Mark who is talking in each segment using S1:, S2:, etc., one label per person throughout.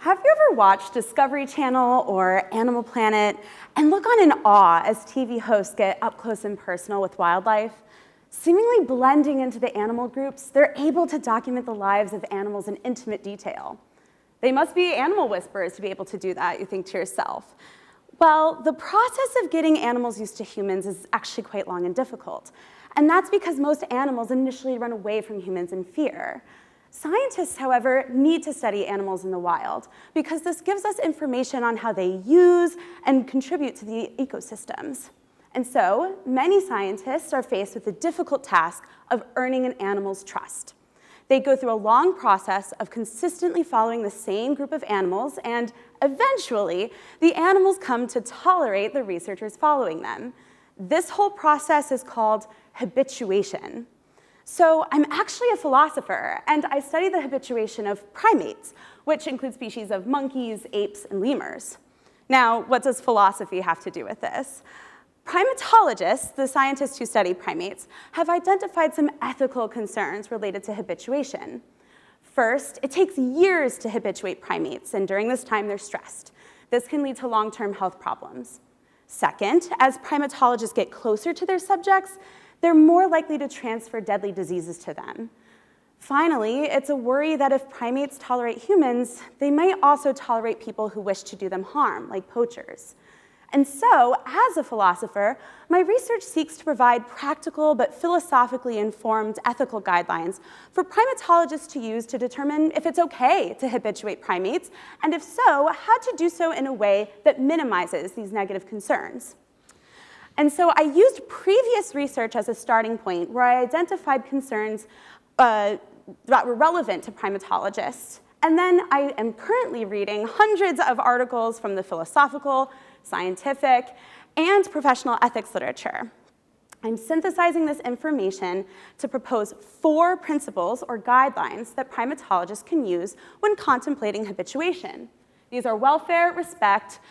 S1: Have you ever watched Discovery Channel or Animal Planet and look on in awe as TV hosts get up close and personal with wildlife? Seemingly blending into the animal groups, they're able to document the lives of animals in intimate detail. They must be animal whisperers to be able to do that, you think to yourself. Well, the process of getting animals used to humans is actually quite long and difficult. And that's because most animals initially run away from humans in fear. Scientists, however, need to study animals in the wild because this gives us information on how they use and contribute to the ecosystems. And so, many scientists are faced with the difficult task of earning an animal's trust. They go through a long process of consistently following the same group of animals, and eventually, the animals come to tolerate the researchers following them. This whole process is called habituation. So I'm actually a philosopher, and I study the habituation of primates, which include species of monkeys, apes, and lemurs. Now, what does philosophy have to do with this? Primatologists, the scientists who study primates, have identified some ethical concerns related to habituation. First, it takes years to habituate primates, and during this time, they're stressed. This can lead to long-term health problems. Second, as primatologists get closer to their subjects, they're more likely to transfer deadly diseases to them. Finally, it's a worry that if primates tolerate humans, they might also tolerate people who wish to do them harm, like poachers. And so, as a philosopher, my research seeks to provide practical but philosophically informed ethical guidelines for primatologists to use to determine if it's okay to habituate primates, and if so, how to do so in a way that minimizes these negative concerns. And so I used previous research as a starting point where I identified concerns that were relevant to primatologists. And then I am currently reading hundreds of articles from the philosophical, scientific, and professional ethics literature. I'm synthesizing this information to propose 4 principles or guidelines that primatologists can use when contemplating habituation. These are welfare, respect,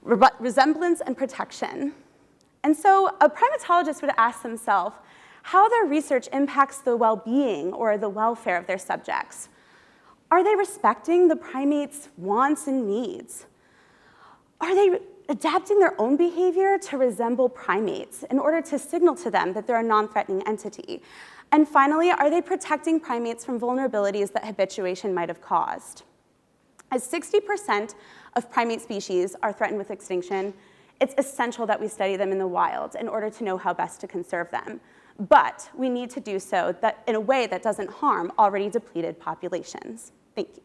S1: resemblance, and protection. And so a primatologist would ask themselves how their research impacts the well-being or the welfare of their subjects. Are they respecting the primates' wants and needs? Are they adapting their own behavior to resemble primates in order to signal to them that they're a non-threatening entity? And finally, are they protecting primates from vulnerabilities that habituation might have caused? As 60% of primate species are threatened with extinction, it's essential that we study them in the wild in order to know how best to conserve them. But we need to do so in a way that doesn't harm already depleted populations. Thank you.